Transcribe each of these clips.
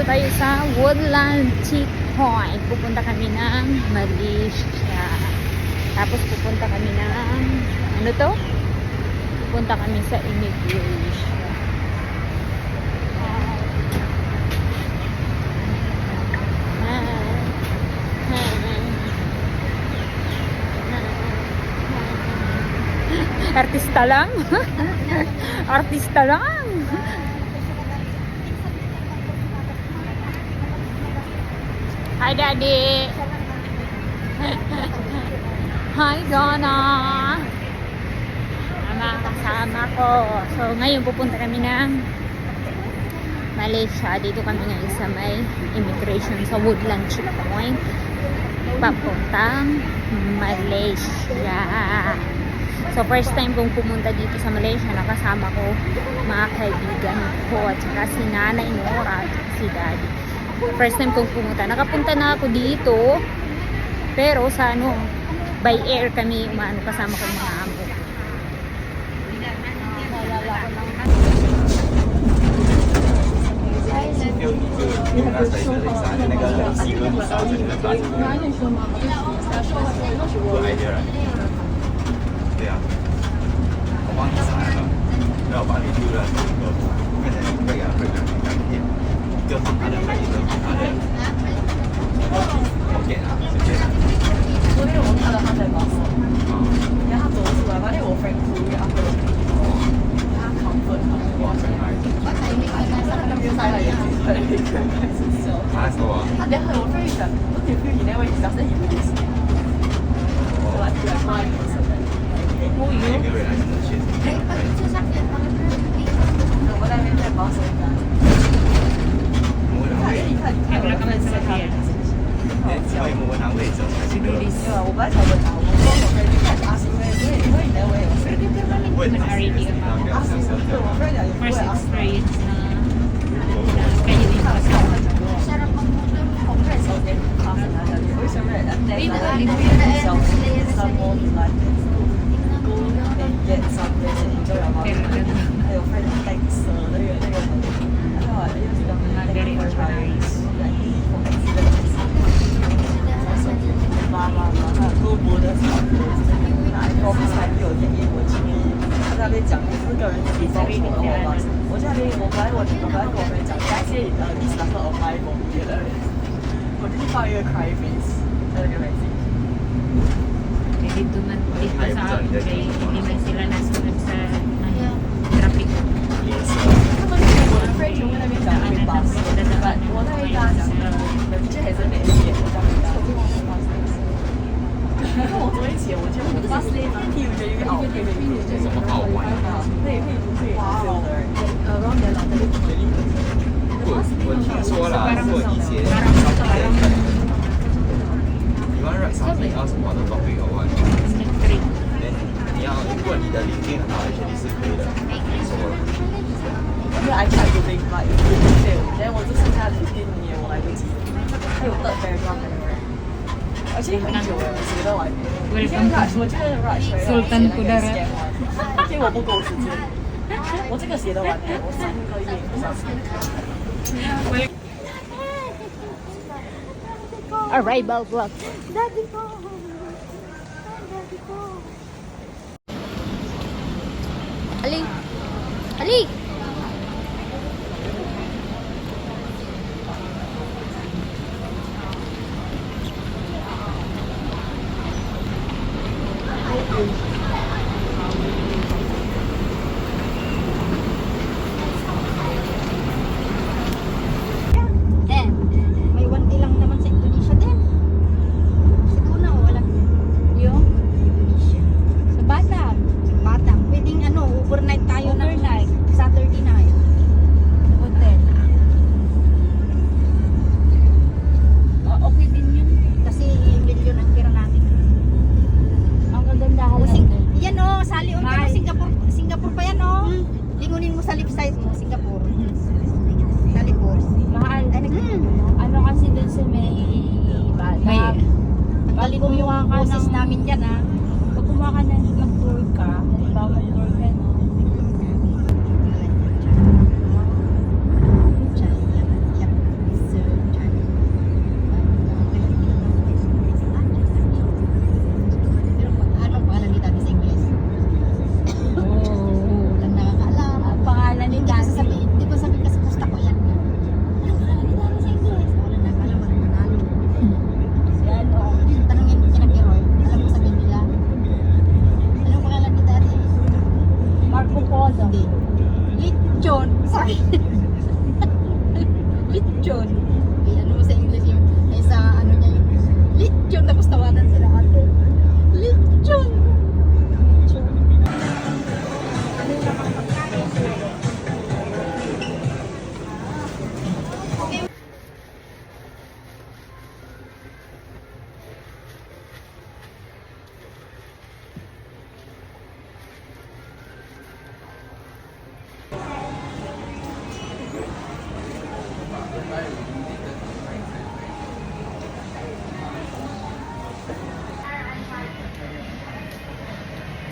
Nandito tayo sa Woodland Checkpoint. Pupunta kami ng Malaysia. Tapos pupunta kami ng ano to? Pupunta kami sa immigration. Artista lang. Artista lang. Hi, Daddy. Hi, Donna. Mga kasama ko. So, ngayon pupunta kami ng Malaysia. Dito kami ngayon sa may immigration sa Woodland Checkpoint. Papuntang Malaysia. So, first time kong pumunta dito sa Malaysia, nakasama ko mga kaibigan ko at saka si Nanay Nora at si Daddy. First time kong pumunta. Nakapunta na ako dito, pero sa ano, by air kami umano kasama ko mga amo. Dito man dito sa Abuja, hindi man sila nasunod sa traffic. Something else about the topic or what? Then 你要如果你的领域很好 actually 是可以的。因为 I tried to make like fail， then 我只剩下2年我来不及，还有 third paragraph 还没完，而且很久了，我写到完。以前 rush 我觉得 rush Sultan Kudara， 因为我不够时间，我这个写得完的，我3个月以上。Arrival vlog. Daddy ko! Daddy ko! Ali! Ali! Bali kumuha ka boses ng namin yan ah. Pag kumuha ka ng mag-tour ka, halimbawa mag-tour ka, no?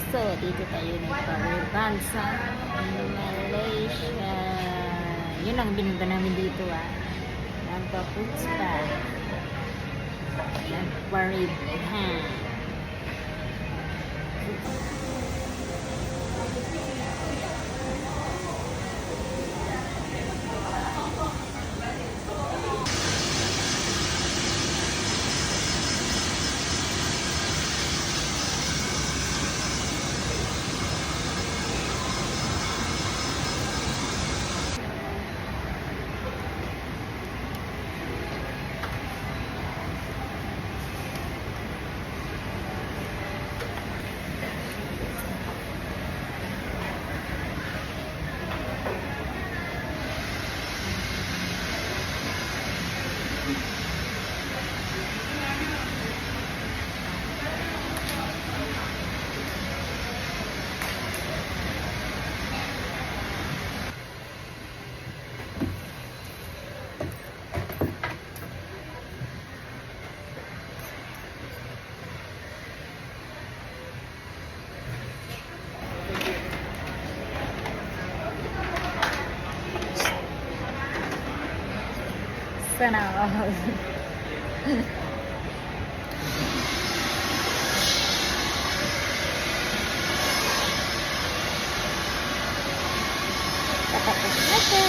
So, dito tayo nagpa-ribbon sa Malaysia. Yun lang binunta namin dito Nagpa-putspa. Nagpa-ribbon. Sana all. Tapos na siya.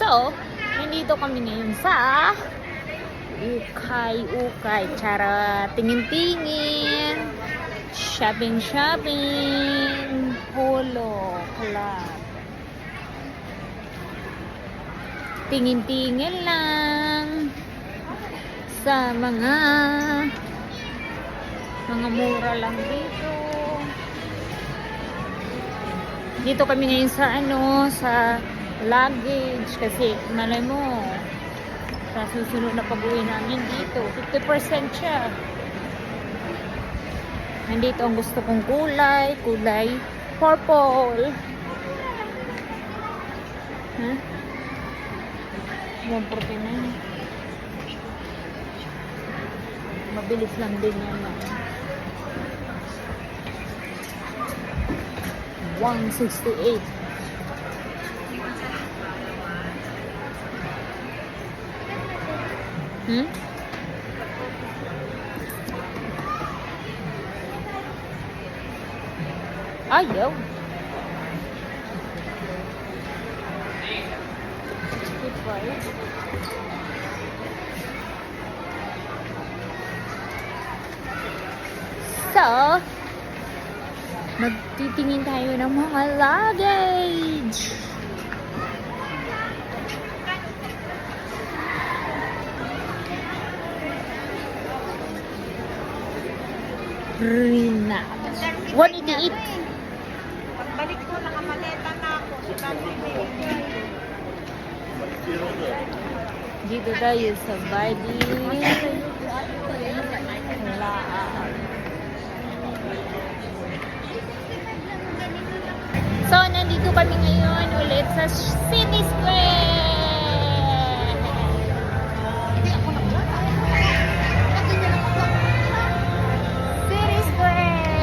So, nandito kami ngayon sa Ukay-Ukay. Charot, tingin-tingin, shopping-shopping, polo club. Tingin-tingin lang sa mga mura lang dito. Dito kami ngayon sa sa luggage kasi malay mo sa susunod na pag-uwi namin dito 50% siya. Nandito ang gusto kong kulay purple. 149. Mabilis lang din yan 168. Ayaw. So, magtitingin tayo ng mga luggage. Rina. 188. Pagbalik ko, nakamaleta na ako. Dito tayo sa body. So, nandito kami ngayon ulit sa City Square. City Square.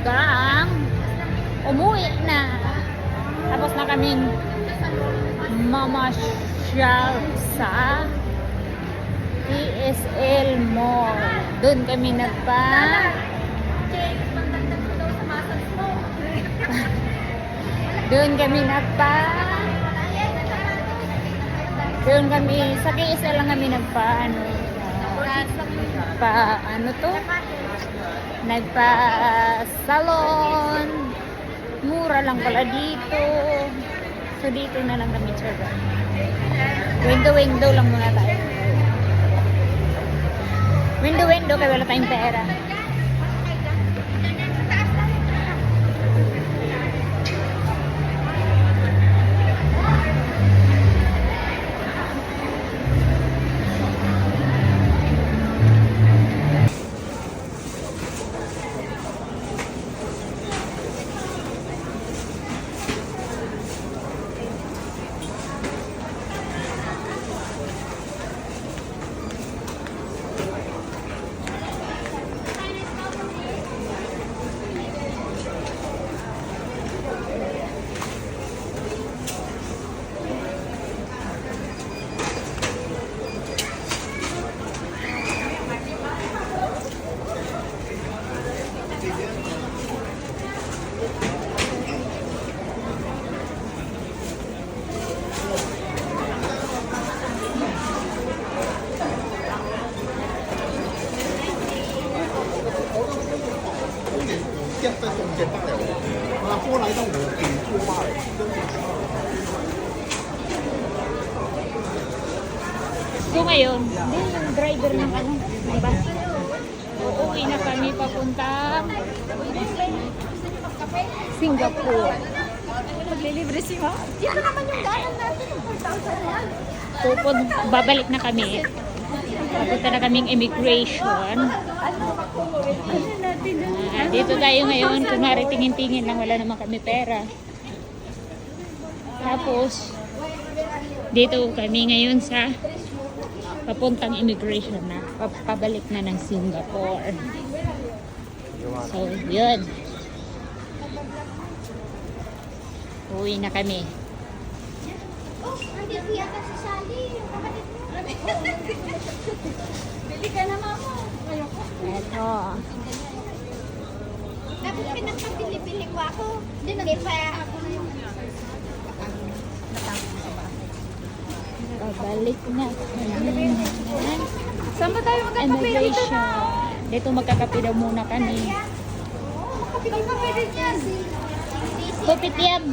hanggang umuwi na. Tapos na kaming mamasyal sa TSL Mall. Doon kami sa KSL lang kami nagpa salon. Mura lang pala dito. So dito na lang kami tsaga. Window lang muna tayo. Window kaya wala tayong pera. So ngayon, hindi yung driver ng ng bus. Uuwi na kami papuntang Singapore. Maglilibre si Ma. Dito naman yung daan natin. 4,000 yan. Babalik na kami. Papunta na kaming immigration. Dito tayo ngayon. Kunwari tingin-tingin lang. Wala naman kami pera. Tapos, dito kami ngayon sa papuntang immigration na. Pabalik na ng Singapore. So, yun. Uwi na kami. Oh, andito yata si Sally. Yung kapatid mo. Bili ka na, Mama. Ayoko. Eto. Tapos pinagpabili-bili ko ako. Hindi pa ako na yung... Pabalik na kami. Saan ba tayo magkakape dito Immigration. na? Dito magkakape daw muna kami. Magkakape rin yan. Kopitiam.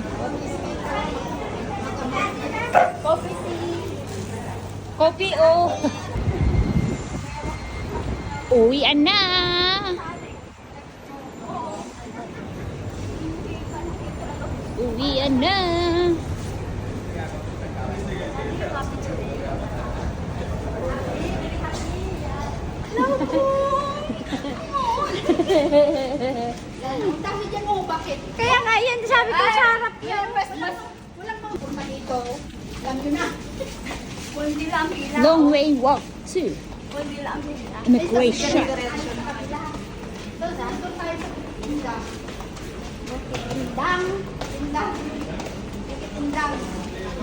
Coffee tea. Kopi o. Uwian na. Uwian na. Ang dami dyan mo, bakit? Kaya nga yan, sabi ko sa harap yan. Walang mga kurma dito. Alam nyo na. Kundi lang hila. Long way walk to Kundi lang hila. immigration. Doon tayo sa tindang. Tindang. Tindang. Tindang.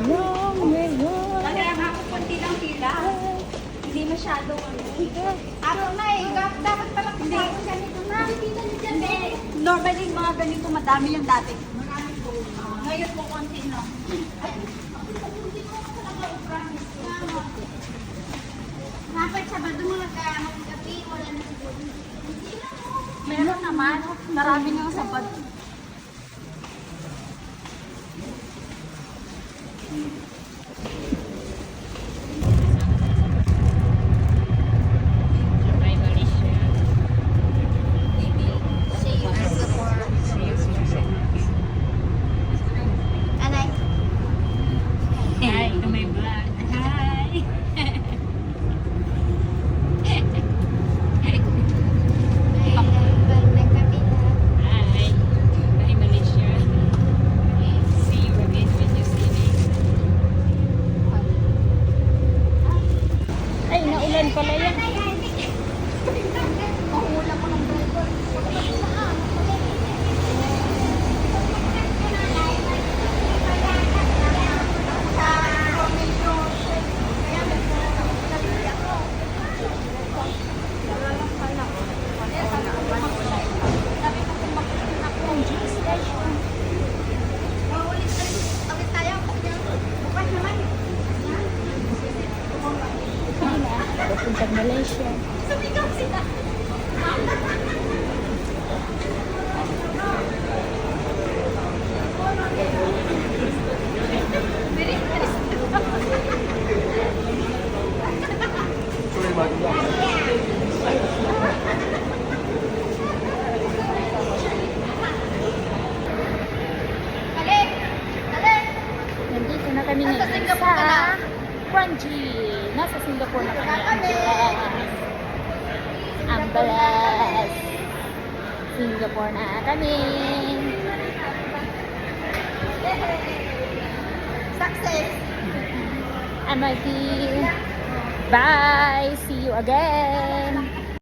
Long way walk. Kaya nga ako kunti lang hila. Hindi masyado ano. Ako na eh. Dapat pala kumain ganito na. Hindi. Normally mga ganito madami yung dati. Ngayon po konti na. Dapat Sabado mo nagkakapi, wala na siguro. Meron naman. Marami nga Sabado. Anay. Hi, ito may vlog. Hi. Hi. Malaysia. Sumigaw sila. Balik! Balik! Nandito na kami ngayon Nasa Singapore ka na? sa Kranji. Nasa Singapore na kami. Ang bilis. Ang bilis. Singapore na kami. Success! MIT. Bye. See you again.